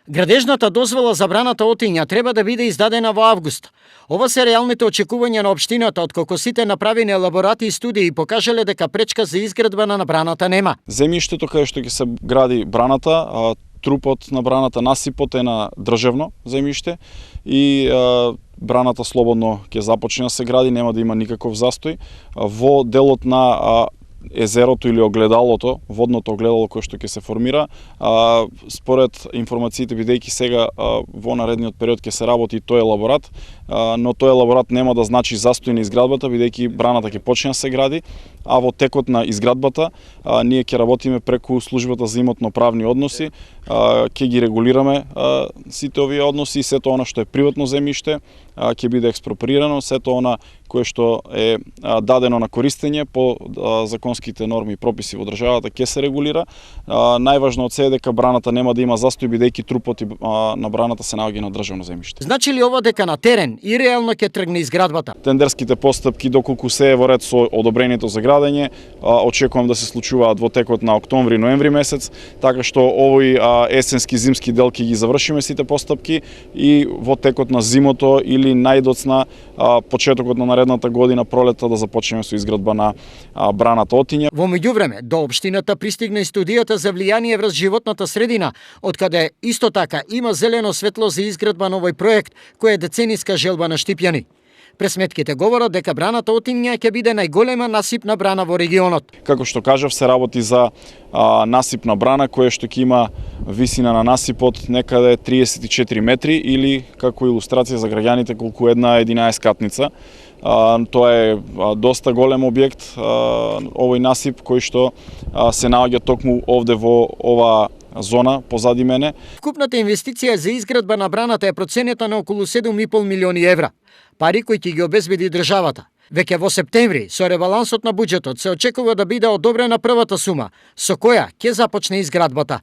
Градежната дозвола за браната Отиња треба да биде издадена во август. Ова се реалните очекувања на општината, откако сите направени елаборати и студии покажале дека пречка за изградба на браната нема. Земјиштето каде што ќе се гради браната, трупот на браната, насипот е на државно земјиште и браната слободно ќе започне да се гради, нема да има никаков застој. Во делот на езерото или огледалото, водното огледало кое што ќе се формира, според информациите, бидејќи сега во наредниот период ќе се работи тој елаборат, но тој елаборат нема да значи застој на изградбата, бидејќи браната ќе почне да се гради, а во текот на изградбата ние ќе работиме преку службата за имотно-правни односи, ќе ги регулираме сите овие односи и сето она што е приватно земјиште ќе биде експроприирано, сето она кое што е дадено на користење по законските норми и прописи во државата ќе се регулира. Најважно од се е дека браната нема да има застој, бидејќи трупот на браната се наоѓа на државно земјиште. Значи ли ова дека на терен и реално ќе тргне изградбата? Тендерските постапки, доколку се е во ред со одобрението за градење, очекувам да се случуваат во текот на октомври-ноември месец, така што овој есенски зимски дел ќе ги завршиме сите постапки и во текот на зимото или најдоцна почетокот на наредната година, пролета, да започнеме со изградба на браната Отиња. Во меѓувреме, до општината пристигна и студијата за влијание врз животната средина, откаде исто така има зелено светло за изградба на овој проект, кој е децениска желба на Штипјани. Пресметките говорат дека браната Отиња ќе биде најголема насипна брана во регионот. Како што кажав, се работи за насипна брана која што ќе има висина на насипот некаде 34 метри или како илустрација за граѓаните колку една 11-катница. Тоа е доста голем објект, овој насип кој што се наоѓа токму овде во ова зона позади мене. Вкупната инвестиција за изградба на браната е проценета на околу 7,5 милиони евра, пари кои ќе ги обезбеди државата. Веќе во септември, со ребалансот на буџетот, се очекува да биде одобрена првата сума, со која ќе започне изградбата.